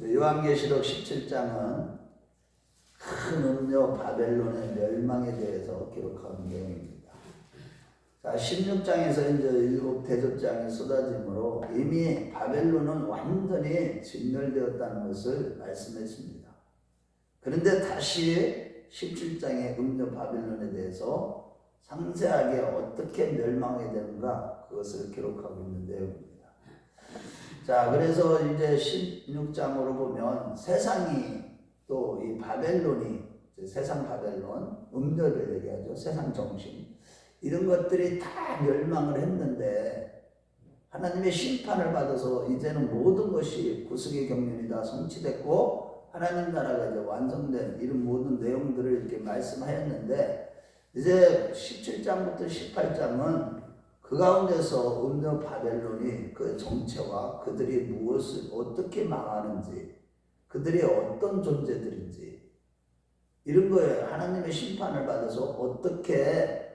요한계시록 17장은 큰 음료 바벨론의 멸망에 대해서 기록한 내용입니다. 자, 16장에서 이제 일곱 대접장이 쏟아지므로 이미 바벨론은 완전히 진멸되었다는 것을 말씀했습니다. 그런데 다시 17장의 음료 바벨론에 대해서 상세하게 어떻게 멸망하게 되는가 그것을 기록하고 있는 내용입니다. 자, 그래서 이제 16장으로 보면 세상이 또 이 바벨론이 세상 바벨론, 음료를 얘기하죠. 세상 정신. 이런 것들이 다 멸망을 했는데 하나님의 심판을 받아서 이제는 모든 것이 구속의 경륜이 다 성취됐고 하나님 나라가 이제 완성된 이런 모든 내용들을 이렇게 말씀하였는데 이제 17장부터 18장은 그 가운데서 음료 바벨론이 그 정체와 그들이 무엇을 어떻게 망하는지 그들이 어떤 존재들인지 이런 거에 하나님의 심판을 받아서 어떻게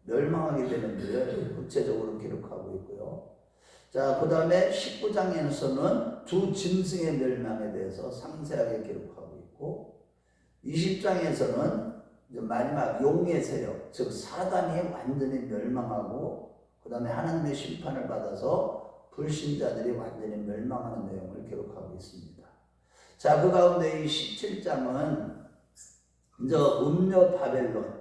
멸망하게 되는지를 구체적으로 기록하고 있고요. 자, 그 다음에 19장에서는 두 짐승의 멸망에 대해서 상세하게 기록하고 있고 20장에서는 이제 마지막 용의 세력, 즉 사단이 완전히 멸망하고 그 다음에 하나님의 심판을 받아서 불신자들이 완전히 멸망하는 내용을 기록하고 있습니다. 자, 그 가운데 이 17장은 이제 음료 바벨론,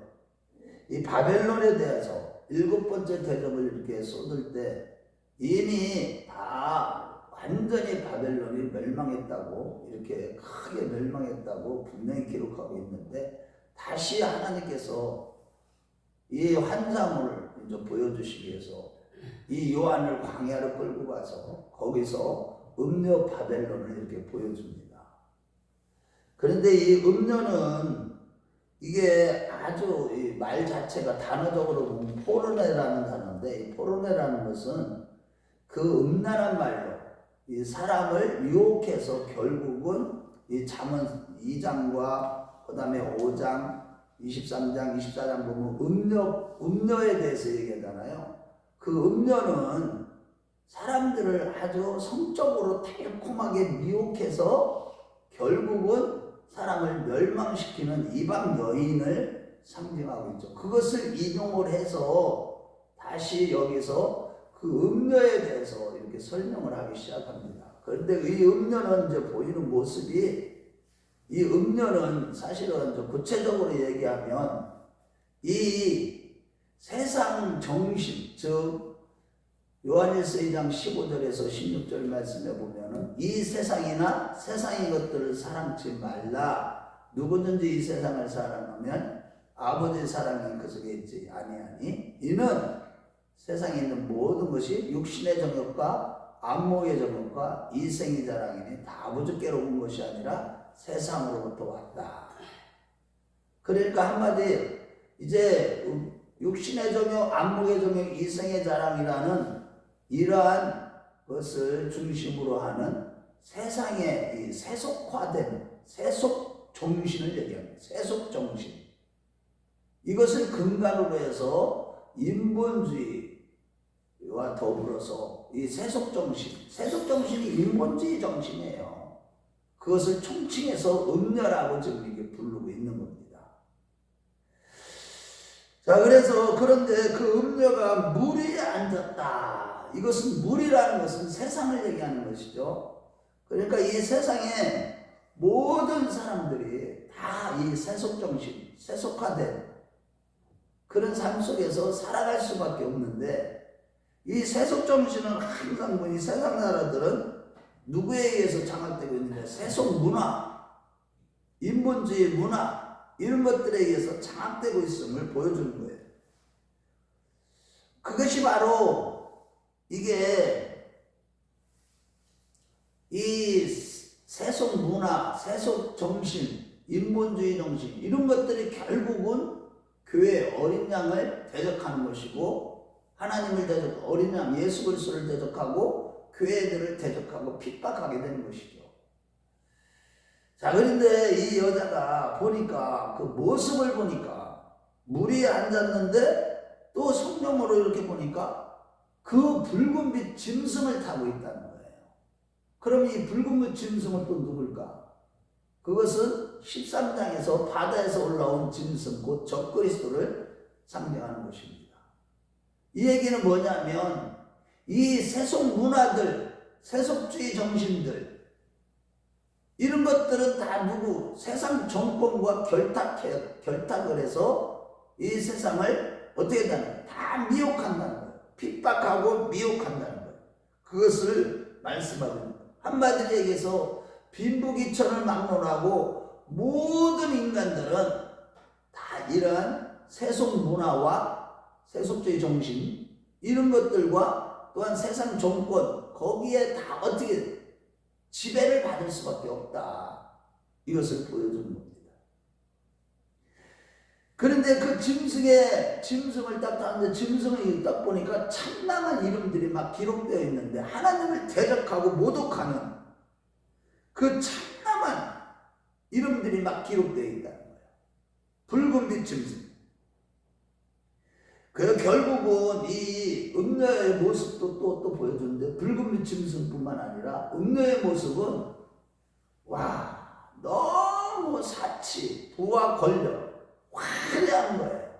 이 바벨론에 대해서 일곱 번째 대접을 이렇게 쏟을 때 이미 다 완전히 바벨론이 멸망했다고 이렇게 크게 멸망했다고 분명히 기록하고 있는데 다시 하나님께서 이 환상을 이제 보여주시기 위해서 이 요한을 광야로 끌고 가서 거기서 음료 바벨론을 이렇게 보여줍니다. 그런데 이 음료는 이게 아주 이 말 자체가 단어적으로 보면 포르네라는 단어인데 이 포르네라는 것은 그 음란한 말로 이 사람을 유혹해서 결국은 이 잠언 2장과 그 다음에 5장 23장 24장 보면 음료에 대해서 얘기하잖아요. 그 음료는 사람들을 아주 성적으로 달콤하게 미혹해서 결국은 사람을 멸망시키는 이방 여인을 상징하고 있죠. 그것을 인용을 해서 다시 여기서 그 음료에 대해서 이렇게 설명을 하기 시작합니다. 그런데 이 음료는 이제 보이는 모습이 이 음료는 사실은 좀 구체적으로 얘기하면 이 세상 정신, 즉 요한일서 2장 15절에서 16절 말씀에 보면은 이 세상이나 세상의 것들을 사랑치 말라. 누구든지 이 세상을 사랑하면 아버지의 사랑이 그 속에 있지 아니하니 이는 세상에 있는 모든 것이 육신의 정욕과 안목의 정욕과 이생의 자랑이니 다 아버지께로 온 것이 아니라 세상으로부터 왔다. 그러니까 한마디 이제 육신의 정욕, 안목의 정욕, 이생의 자랑이라는 이러한 것을 중심으로 하는 세상의 이 세속화된 세속 정신을 얘기합니다. 세속 정신. 이것을 근간으로 해서 인본주의와 더불어서 이 세속 정신, 세속 정신이 인본주의 정신이에요. 그것을 총칭해서 음료라고 지금 이게 부르고 있는 겁니다. 자, 그래서 그런데 그 음료가 물 위에 앉았다. 이것은 물이라는 것은 세상을 얘기하는 것이죠. 그러니까 이 세상에 모든 사람들이 다 이 세속정신, 세속화된 그런 삶 속에서 살아갈 수밖에 없는데 이 세속정신은 항상 이 세상 나라들은 누구에 의해서 장악되고 있는데 세속문화, 인본주의 문화 이런 것들에 의해서 장악되고 있음을 보여주는 거예요. 그것이 바로 이게 이 세속 문화, 세속 정신, 인본주의 정신 이런 것들이 결국은 교회 어린 양을 대적하는 것이고 하나님을 대적, 어린 양 예수 그리스도를 대적하고 교회들을 대적하고 핍박하게 되는 것이죠. 자, 그런데 이 여자가 보니까 그 모습을 보니까 물 위에 앉았는데 또 성령으로 이렇게 보니까 그 붉은빛 짐승을 타고 있다는 거예요. 그럼 이 붉은 짐승은 또 누굴까? 그것은 13장에서 바다에서 올라온 짐승 곧 적그리스도를 상징하는 것입니다. 이 얘기는 뭐냐면 이 세속 문화들, 세속주의 정신들 이런 것들은 다 누구? 세상 정권과 결탁을 해서 이 세상을 어떻게 하는 거예요? 다 미혹한다는 거예요. 핍박하고 미혹한다는 거예요. 그것을 말씀하고 있는 거예요. 한마디로 얘기해서 빈부귀천을 막론하고 모든 인간들은 다 이러한 세속 문화와 세속주의 정신 이런 것들과 또한 세상 정권 거기에 다 어떻게 지배를 받을 수밖에 없다. 이것을 보여주는 겁니다. 그런데 그 짐승을 딱 봤는데 짐승을 딱 보니까 참남한 이름들이 막 기록되어 있는데 하나님을 대적하고 모독하는 그 참남한 이름들이 막 기록되어 있다는 거예요. 붉은빛 짐승. 그 결국은 이 음녀의 모습도 또 보여주는데 붉은빛 짐승뿐만 아니라 음녀의 모습은 와 너무 사치, 부와 권력 화려한 거예요.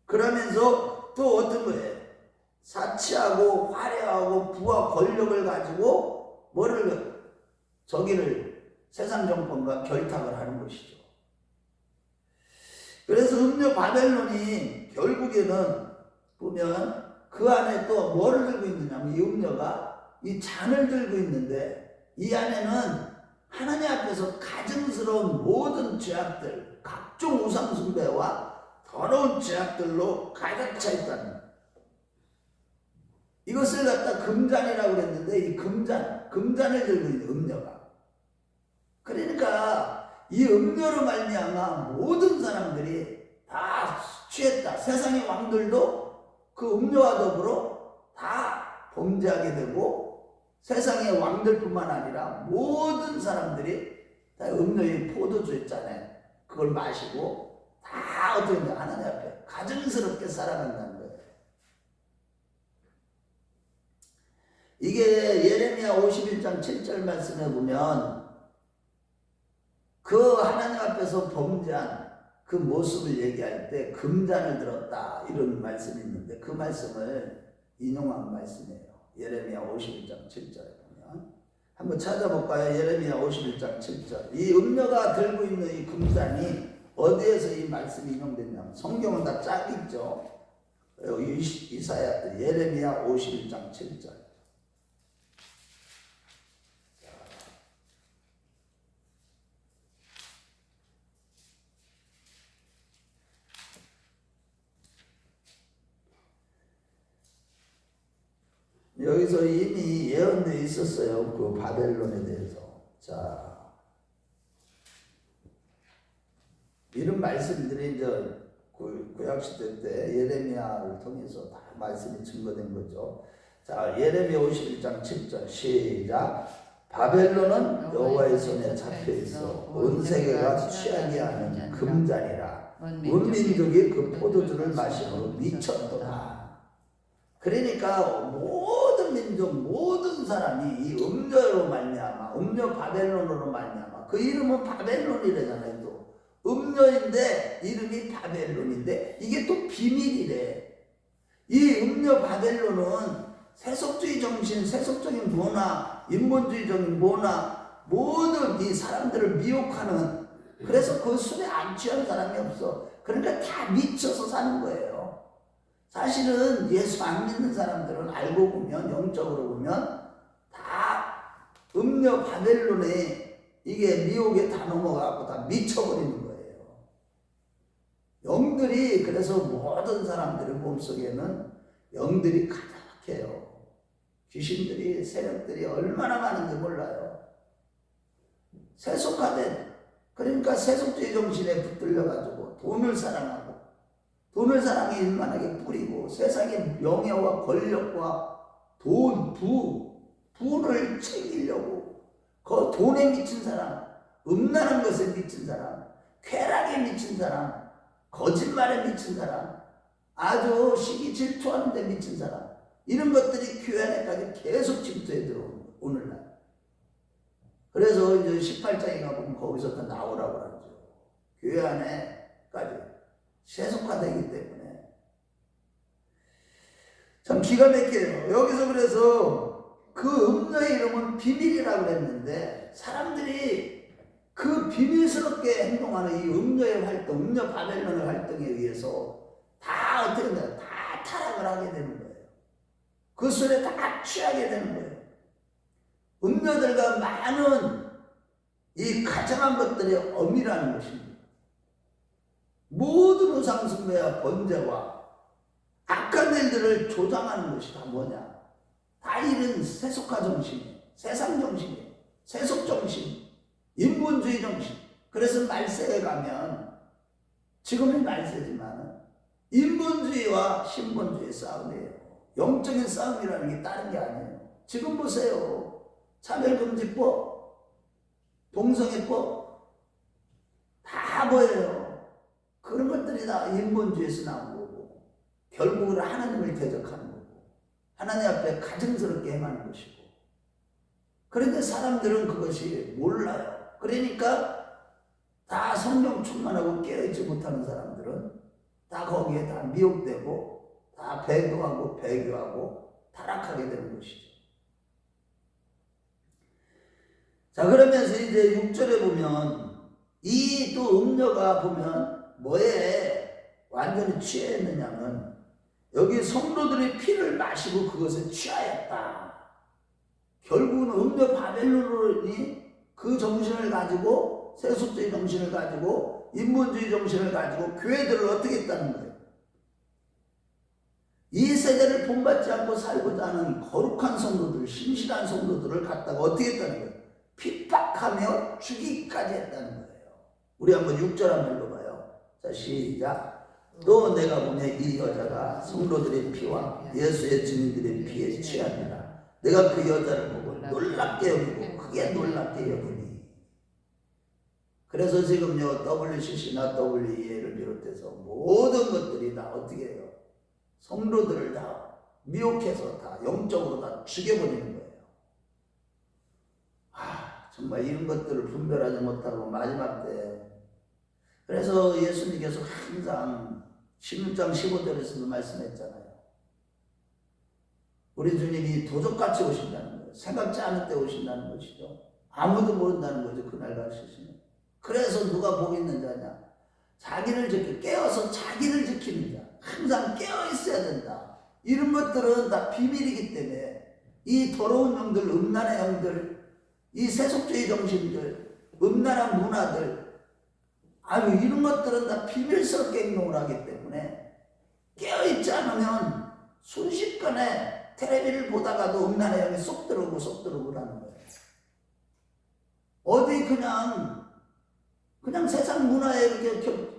그러면서 또 어떤 거예요? 사치하고 화려하고 부와 권력을 가지고 저기를 세상 정권과 결탁을 하는 것이죠. 그래서 음녀 바벨론이 결국에는 보면 그 안에 또 뭐를 들고 있느냐면 이 음녀가 이 잔을 들고 있는데 이 안에는 하나님 앞에서 가증스러운 모든 죄악들, 각종 우상 숭배와 더러운 죄악들로 가득 차 있다는 거예요. 이것을 갖다 금잔이라고 그랬는데 이 금잔을 들고 있는 음녀가. 그러니까 이 음녀로 말미암아 모든 사람들이 다 취했다. 세상의 왕들도 그 음녀와 더불어 다 범죄하게 되고 세상의 왕들뿐만 아니라 모든 사람들이 다 음녀의 포도주 있잖아요. 그걸 마시고 다 어떻게 하나님 앞에 가증스럽게 살아간다는 거예요. 이게 예레미야 51장 7절 말씀에 보면 그 하나님 앞에서 범죄한 그 모습을 얘기할 때 금잔을 들었다 이런 말씀이 있는데 그 말씀을 인용한 말씀이에요. 예레미야 51장 7절에 보면 한번 찾아볼까요? 예레미야 51장 7절. 이 음녀가 들고 있는 이 금잔이 어디에서 이 말씀이 인용됐냐면 성경은 다 짝이 있죠. 이사야 예레미야 51장 7절. 여기서 이미 예언되어 있었어요. 그 바벨론에 대해서. 자, 이런 말씀들이 이제 구약시대 때 예레미야를 통해서 다 말씀이 증거된 거죠. 자, 예레미야 51장 7절 시작. 바벨론은 여호와의 손에 잡혀 있어 온 세계가 취하게 하는 금잔이라 온 민족이 그 포도주를 마시므로 미쳤도다. 그러니까 모든 민족 모든 사람이 이 음녀로 말미암아 음녀 바벨론으로 말미암아 그 이름은 바벨론이래잖아요. 또 음녀인데 이름이 바벨론인데 이게 또 비밀이래. 이 음녀 바벨론은 세속주의 정신, 세속적인 문화, 인본주의적인 문화 모든 이 사람들을 미혹하는 그래서 그 술에 안 취한 사람이 없어. 그러니까 다 미쳐서 사는 거예요. 사실은 예수 안 믿는 사람들은 알고 보면 영적으로 보면 다 음녀 바벨론에 이게 미혹에 다 넘어가고 다 미쳐버리는 거예요. 영들이 그래서 모든 사람들의 몸속에는 영들이 가득해요. 귀신들이 세력들이 얼마나 많은지 몰라요. 세속화된 그러니까 세속주의 정신에 붙들려가지고 돈을 사랑하고 돈을 사랑에 일만하게 뿌리고 세상의 명예와 권력과 돈, 부를 챙기려고 그 돈에 미친 사람, 음란한 것에 미친 사람, 쾌락에 미친 사람, 거짓말에 미친 사람, 아주 시기 질투하는 데 미친 사람 이런 것들이 교회 안에까지 계속 침투해 들어오는 오늘날 그래서 이제 18장에 가보면 거기서 다 나오라고 하죠. 교회 안에까지 세속화되기 때문에. 참 기가 막혀요. 여기서 그래서 그 음녀의 이름은 비밀이라고 그랬는데, 사람들이 그 비밀스럽게 행동하는 이 음녀의 활동, 음녀 바벨론의 활동에 의해서 다 어떻게 된다? 다 타락을 하게 되는 거예요. 그 술에 다 취하게 되는 거예요. 음녀들과 많은 이 가정한 것들의 엄밀한 것입니다. 모든 우상숭배와 번제와 악한 일들을 조장하는 것이 다 뭐냐? 다 이런 세속화 정신, 세상 정신, 세속 정신, 인본주의 정신. 그래서 말세에 가면, 지금은 말세지만 인본주의와 신본주의 싸움이에요. 영적인 싸움이라는 게 다른 게 아니에요. 지금 보세요. 차별금지법, 동성애법 다 보여요. 그런 것들이 다 인본주의에서 나온 거고, 결국은 하나님을 대적하는 거고, 하나님 앞에 가증스럽게 행하는 것이고. 그런데 사람들은 그것이 몰라요. 그러니까 다 성령 충만하고 깨어있지 못하는 사람들은 다 거기에 다 미혹되고 다 배도하고 배교하고 타락하게 되는 것이죠. 자, 그러면서 이제 6절에 보면 이 또 음녀가 보면 뭐에 완전히 취했느냐면, 여기 성도들의 피를 마시고 그것에 취하였다. 결국은 음녀 바벨론이 그 정신을 가지고, 세속주의 정신을 가지고, 인본주의 정신을 가지고 교회들을 어떻게 했다는 거예요. 이 세대를 본받지 않고 살고자 하는 거룩한 성도들, 신실한 성도들을 갖다가 어떻게 했다는 거예요. 핍박하며 죽이기까지 했다는 거예요. 우리 한번 6절 한번 읽어봐요. 자, 시작. 또 내가 보면 이 여자가 성도들의 피와 예수의 증인들의 피에 취하니라. 내가 그 여자를 보고 놀랍게 여기고 크게 놀랍게 여기니. 그래서 지금요, WCC나 WEA를 비롯해서 모든 것들이 다 어떻게 해요? 성도들을 다 미혹해서 다 영적으로 다 죽여버리는 거예요. 정말 이런 것들을 분별하지 못하고 마지막 때, 그래서 예수님께서 항상 16장 15절에서도 말씀했잖아요. 우리 주님이 도적같이 오신다는 거예요. 생각지 않을 때 오신다는 것이죠. 아무도 모른다는 거죠. 그날 가시면. 그래서 누가 복 있는 자냐? 자기를 깨어서 자기를 지키는 자. 항상 깨어 있어야 된다. 이런 것들은 다 비밀이기 때문에 이 더러운 영들, 음란의 영들, 이 세속주의 정신들, 음란한 문화들, 이런 것들은 다 비밀스럽게 행동을 하기 때문에 깨어있지 않으면 순식간에 텔레비를 보다가도 음란의 영이 쏙 들어오고 하는 거예요. 어디 그냥 세상 문화에 이렇게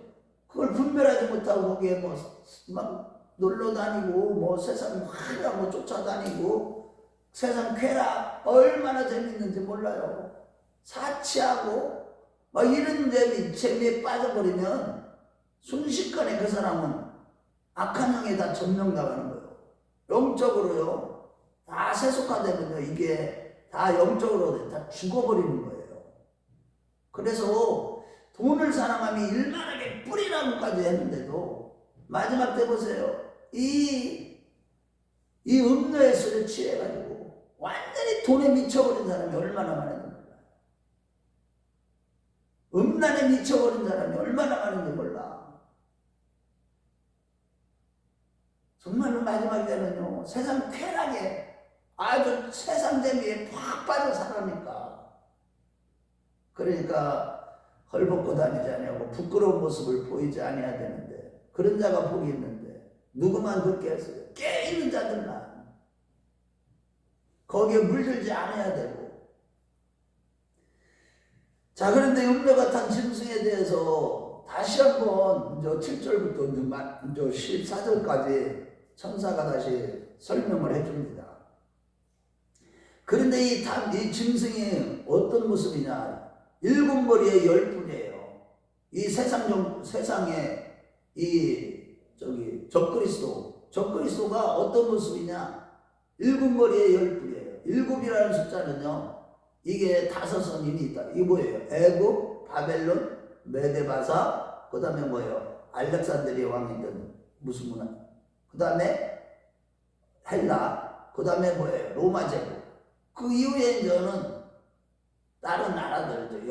그걸 분별하지 못하고 거기에 막 놀러 다니고 세상 화려한 거 쫓아다니고 세상 쾌락 얼마나 재밌는지 몰라요. 사치하고 이런 재미에 빠져버리면 순식간에 그 사람은 악한 영에 다 점령당하는 거예요. 영적으로요. 다 세속화되면요. 이게 다 영적으로 다 죽어버리는 거예요. 그래서 돈을 사랑함이 일만하게 뿌리라고까지 했는데도 마지막 때 보세요. 이 음료의 술에 취해가지고 완전히 돈에 미쳐버린 사람이 얼마나 많은지 몰라. 음란에 미쳐버린 사람이 얼마나 많은지 몰라. 정말로 마지막에는요, 세상 쾌락에 아주 세상 재미에 팍 빠져 살아니까. 그러니까 헐벗고 다니지 아니하고 부끄러운 모습을 보이지 아니해야 되는데, 그런 자가 복이 있는데 누구만 듣게 했어요. 깨있는 자들만 거기에 물들지 않아야 되고. 자, 그런데 음녀가 탄 짐승에 대해서 다시 한번 7절부터 14절까지 천사가 다시 설명을 해줍니다. 그런데 이 짐승이 어떤 모습이냐? 7머리에 10뿔이에요. 이 세상에 적그리스도가 어떤 모습이냐? 7머리에 10뿔이에요. 7이라는 숫자는요, 이게 5선 임이 있다. 이게 뭐예요? 애굽, 바벨론, 메데바사, 그 다음에 뭐예요? 알렉산드리아 왕이든 무슨 문화, 그 다음에 헬라, 그 다음에 뭐예요? 로마 제국. 그 이후에 이제는 다른 나라들,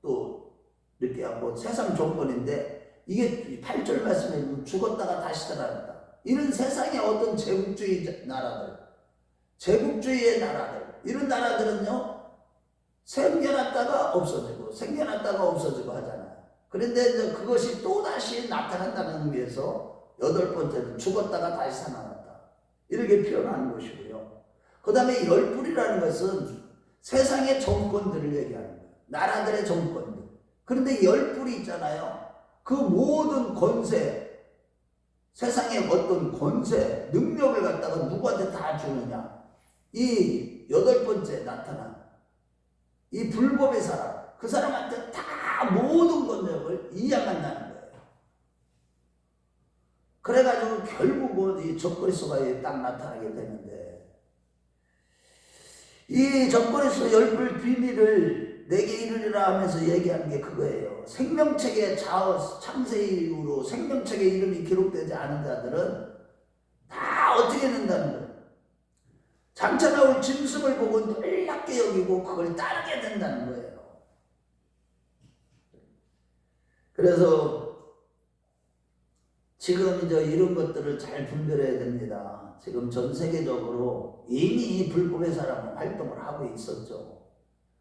또 이렇게 하고 세상 정권인데, 이게 8절 말씀에 죽었다가 다시 살아났다. 이런 세상의 어떤 제국주의 나라들, 제국주의의 나라들, 이런 나라들은요, 생겨났다가 없어지고, 생겨났다가 없어지고 하잖아요. 그런데 이제 그것이 또다시 나타난다는 의미에서 8번째는 죽었다가 다시 살아났다. 이렇게 표현하는 것이고요. 그 다음에 열불이라는 것은 세상의 정권들을 얘기하는 거예요. 나라들의 정권들. 그런데 열불이 있잖아요. 그 모든 권세, 세상의 어떤 권세, 능력을 갖다가 누구한테 다 주느냐. 이 8번째 나타난 이 불법의 사람, 그 사람한테 다 모든 권력을 이양한다는 거예요. 그래가지고 결국은 이 적그리스도가 딱 나타나게 되는데, 이 적그리스도 열불 비밀을 내게 이르리라 하면서 얘기하는 게 그거예요. 생명책의 창세 이후로 생명책의 이름이 기록되지 않은 자들은 다 어떻게 된다는 거예요. 장차 나올 짐승을 보고 놀랍게 여기고 그걸 따르게 된다는 거예요. 그래서 지금 이제 이런 것들을 잘 분별해야 됩니다. 지금 전 세계적으로 이미 불법의 사람은 활동을 하고 있었죠.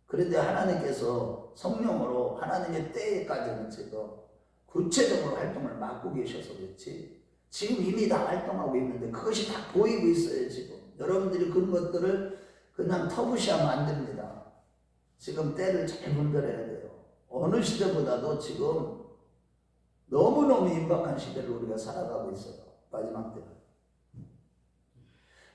그런데 하나님께서 성령으로 하나님의 때까지는 지금 구체적으로 활동을 맡고 계셔서 그렇지, 지금 이미 다 활동하고 있는데 그것이 다 보이고 있어요. 지금 여러분들이 그런 것들을 그냥 터부시하면 안 됩니다. 지금 때를 잘 분별해야 돼요. 어느 시대보다도 지금 너무너무 임박한 시대를 우리가 살아가고 있어요. 마지막 때는.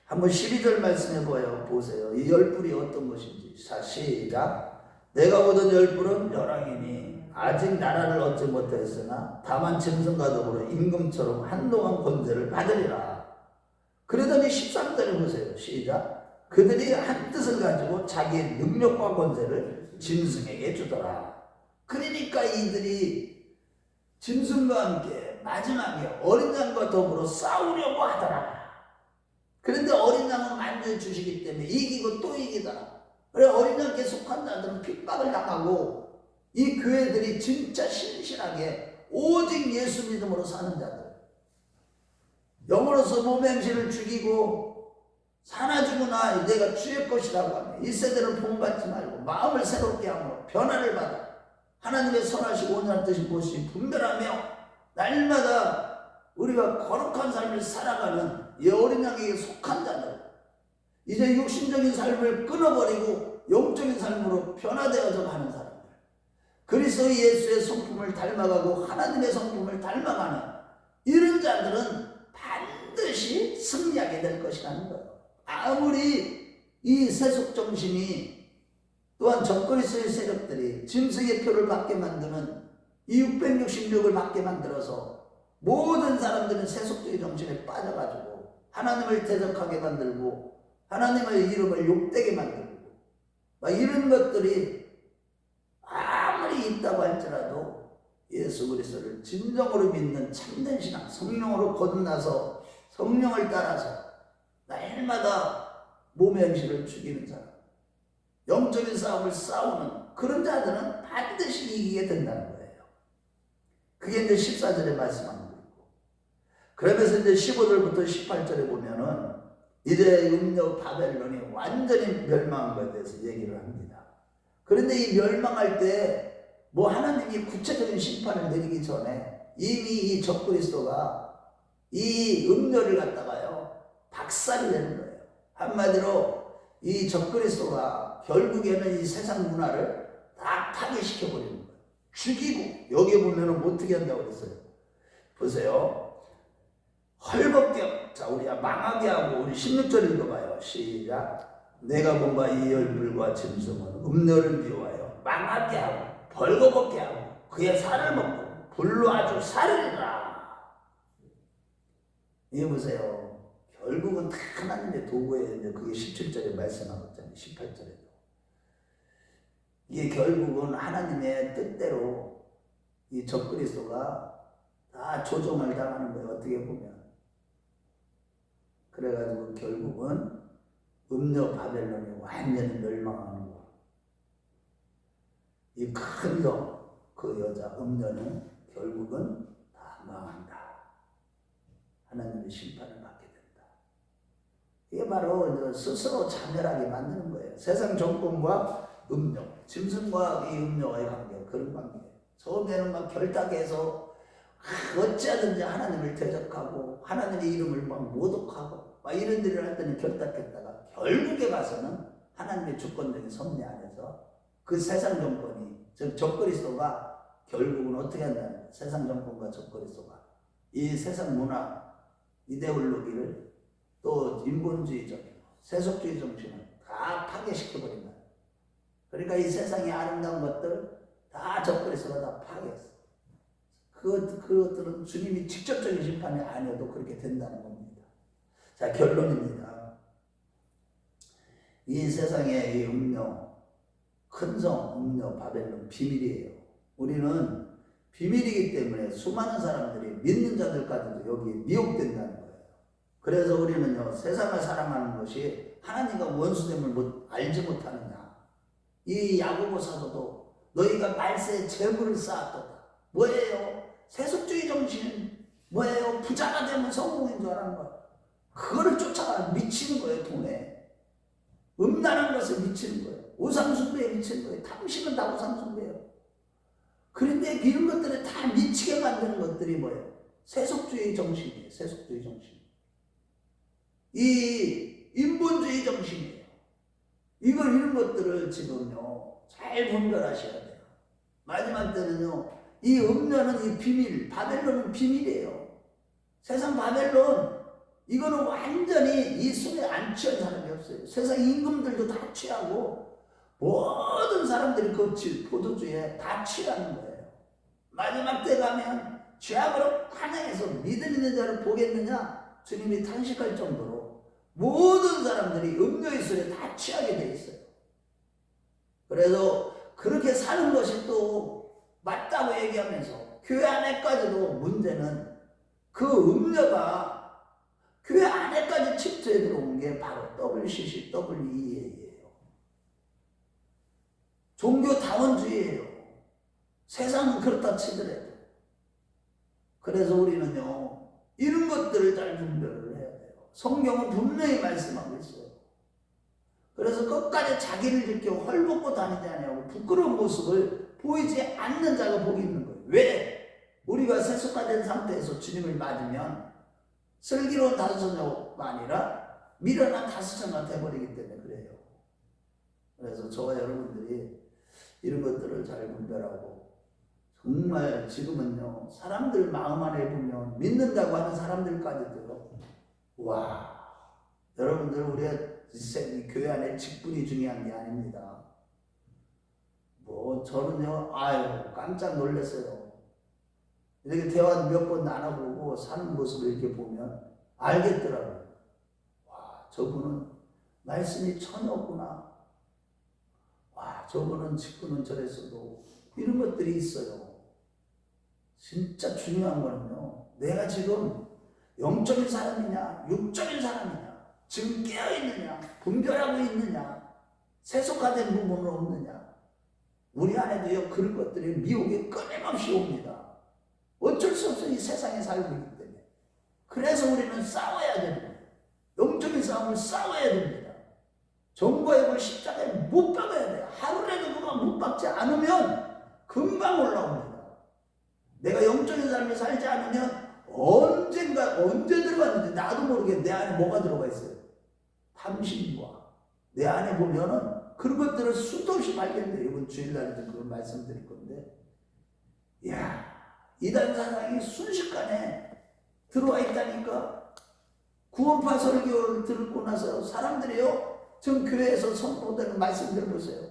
한번 12절 말씀해 보세요. 이 열불이 어떤 것인지. 자, 시작. 내가 보던 열불은 벼랑이니 아직 나라를 얻지 못했으나 다만 짐승과 더불어 임금처럼 한동안 권세를 받으리라. 그러더니 13절에 보세요. 시작. 그들이 한 뜻을 가지고 자기의 능력과 권세를 짐승에게 주더라. 그러니까 이들이 짐승과 함께 마지막에 어린 양과 더불어 싸우려고 하더라. 그런데 어린 양은 만주해 주시기 때문에 이기고 또 이기더라. 그래, 어린 양께 속한 자들은 핍박을 당하고, 이 교회들이 진짜 신실하게 오직 예수 믿음으로 사는 자들, 영으로서 몸의 행실을 죽이고 사나지구나 내가 주의 것이라고 하며 이 세대를 본받지 말고 마음을 새롭게 함으로 변화를 받아 하나님의 선하시고 온전한 뜻이 무엇인지 분별하며 날마다 우리가 거룩한 삶을 살아가는 이 어린 양에게 속한 자들, 이제 육신적인 삶을 끊어버리고 영적인 삶으로 변화되어져 가는 사람들, 그리스도 예수의 성품을 닮아가고 하나님의 성품을 닮아가는 이런 자들은 반드시 승리하게 될 것이라는 거예요. 아무리 이 세속정신이 또한 적그리스도의 세력들이 짐승의 표를 받게 만드는 이 666을 받게 만들어서 모든 사람들은 세속주의 정신에 빠져가지고 하나님을 대적하게 만들고 하나님의 이름을 욕되게 만들고 막 이런 것들이 아무리 있다고 할지라도 예수 그리스도를 진정으로 믿는 참된 신앙, 성령으로 거듭나서 성령을 따라서 날마다 몸의 행실을 죽이는 사람, 영적인 싸움을 싸우는 그런 자들은 반드시 이기게 된다는 거예요. 그게 이제 14절에 말씀하는 거고, 그러면서 이제 15절부터 18절에 보면은 이제 음녀 바벨론이 완전히 멸망한 것에 대해서 얘기를 합니다. 그런데 이 멸망할 때 뭐 하나님이 구체적인 심판을 내리기 전에 이미 이 적그리스도가 이 음녀를 갖다가요 박살을 내는 거예요. 한마디로 이 적그리스도가 결국에는 이 세상 문화를 다 파괴시켜 버리는 거예요. 죽이고, 여기 보면은 어떻게 한다고 그랬어요? 보세요. 헐벗게, 자, 우리 망하게 하고, 우리 16절 읽어봐요. 시작. 내가 본바 이 열불과 짐승은 음녀를 미워하여 망하게 하고 벌거벗게 하고 그의 살을 먹고 불로 아주 살으리라. 이거 보세요. 결국은 다 하나님의 도구예요. 그게 17절에 말씀하고 있잖아요. 18절에도. 이게 결국은 하나님의 뜻대로 이 적그리스도가 다 조종을 당하는 거예요. 어떻게 보면. 그래가지고 결국은 음녀 바벨론이 완전히 멸망하는 거예요. 이 큰 성, 그 여자 음녀는 결국은 다 망한다. 하나님의 심판을 받게 된다. 이게 바로 스스로 자멸하게 만드는 거예요. 세상 정권과 음녀, 짐승과 이 음녀와의 관계, 그런 관계예요. 처음에는 막 결탁해서 어찌하든지 하나님을 대적하고 하나님의 이름을 막 모독하고 막 이런 일을 할 때는 결탁했다가 결국에 가서는 하나님의 주권적인 섭리 안에서 그 세상 정권이, 즉 적그리스도가 결국은 어떻게 한다는 거예요. 세상 정권과 적그리스도가 이 세상 문화 이데올로기를 또 인본주의적인 세속주의 정신을 다 파괴시켜버린다. 그러니까 이 세상의 아름다운 것들 다 적그리스도가 다 파괴했어. 그것들은 주님이 직접적인 심판이 아니어도 그렇게 된다는 겁니다. 자, 결론입니다. 이 세상의 이 음료, 큰성, 음료, 바벨론 비밀이에요. 우리는 비밀이기 때문에 수많은 사람들이 믿는 자들까지도 여기에 미혹된다는 거예요. 그래서 우리는요, 세상을 사랑하는 것이 하나님과 원수됨을 알지 못하느냐. 이 야고보 사도도 너희가 말세에 재물을 쌓았도다. 뭐예요? 세속주의 정신. 뭐예요? 부자가 되면 성공인 줄 아는 거야. 그거를 쫓아가 미치는 거예요. 돈에. 음란한 것에 미치는 거예요. 우상숭배에 미치는 거예요. 탐심은 다 우상숭배예요. 그런데 이런 것들을 다 미치게 만드는 것들이 뭐예요? 세속주의 정신이에요. 세속주의 정신. 이 인본주의 정신이에요. 이런 것들을 지금요, 잘 분별하셔야 돼요. 마지막 때는요, 이 음료는 이 비밀, 바벨론은 비밀이에요. 세상 바벨론, 이거는 완전히 이 술에 안 취한 사람이 없어요. 세상 임금들도 다 취하고, 모든 사람들이 그 포도주에 다 취하는 거예요. 마지막 때 가면 죄악으로 환영해서 믿음 있는 자를 보겠느냐? 주님이 탄식할 정도로 모든 사람들이 음료의 술에 다 취하게 돼 있어요. 그래서 그렇게 사는 것이 또 맞다고 얘기하면서 교회 안에까지도 문제는 그 음료가 교회 안에까지 침투해 들어온 게 바로 WCC, WEA예요. 종교다원주의예요. 세상은 그렇다 치더라도. 그래서 우리는요, 이런 것들을 잘 분별을 해야 돼요. 성경은 분명히 말씀하고 있어요. 그래서 끝까지 자기를 지켜 헐벗고 다니지 아니하고 부끄러운 모습을 보이지 않는 자가 복이 있는 거예요. 왜? 우리가 세속화된 상태에서 주님을 맞으면 슬기로운 다수처녀가 아니라 미련한 다수처녀가 돼버리기 때문에 그래요. 그래서 저와 여러분들이 이런 것들을 잘 분별하고, 정말 지금은요, 사람들 마음 안에 보면 믿는다고 하는 사람들까지도요, 와, 여러분들 우리가 이 교회 안에 직분이 중요한 게 아닙니다. 저는요, 깜짝 놀랐어요. 이렇게 대화 몇 번 나눠보고 사는 모습을 이렇게 보면 알겠더라고요. 와, 저분은 말씀이 전혀 없구나. 와, 저분은 직분은 저랬어도 이런 것들이 있어요. 진짜 중요한 거는요, 내가 지금 영적인 사람이냐, 육적인 사람이냐, 지금 깨어있느냐, 분별하고 있느냐, 세속화된 부분은 없느냐. 우리 안에도요, 그런 것들이 미혹이 끊임없이 옵니다. 어쩔 수 없어, 이 세상에 살고 있기 때문에. 그래서 우리는 싸워야 되는 거예요. 영적인 싸움을 싸워야 됩니다. 정과 역을 십자가에 못 박아야 돼요. 하루라도 그만 못 박지 않으면 금방 올라옵니다. 내가 영적인 삶을 살지 않으면 언제 들어갔는지 나도 모르게 내 안에 뭐가 들어가 있어요. 탐심과 내 안에 보면은 그런 것들을 수도 없이 발견돼요. 이번 주일날에 그걸 말씀드릴 건데, 이야, 이단 사상이 순식간에 들어와 있다니까. 구원파 설교를 듣고 나서 사람들이요, 지금 교회에서 선포되는 말씀 들어보세요.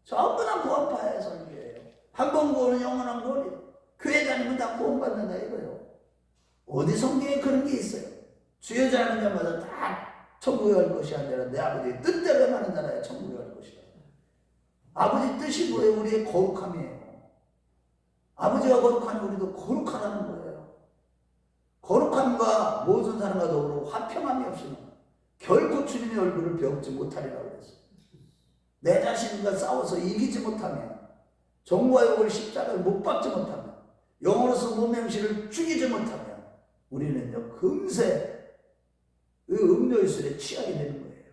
전부 다 구원파의 설교예요. 한 번 구원은 영원한 구원이에요. 교회 다니면 다 구원받는다 이거예요. 어디 성경에 그런 게 있어요? 주여 자는 자마다 다 천국에 갈 것이 아니라 내 아버지의 뜻대로 하는 나라에 천국에 갈 것이다. 아버지 뜻이 뭐예요? 우리의 거룩함이에요. 아버지가 거룩하니 우리도 거룩하라는 거예요. 거룩함과 모든 사람과 더불어 화평함이 없으면 결코 주님의 얼굴을 배우지 못하리라고 그랬어요. 내 자신과 싸워서 이기지 못하면, 정과 욕을 십자가에 못 박지 못하면, 영으로서 무명실을 죽이지 못하면 우리는요 금세 그 음료의 술에 취하게 되는 거예요.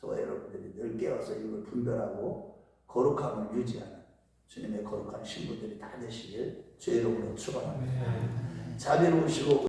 저와 여러분들이 늘 깨어서 이걸 분별하고 거룩함을 유지하는 주님의 거룩한 신부들이 다 되시길 주의 이름으로 축원합니다. 자비로우시고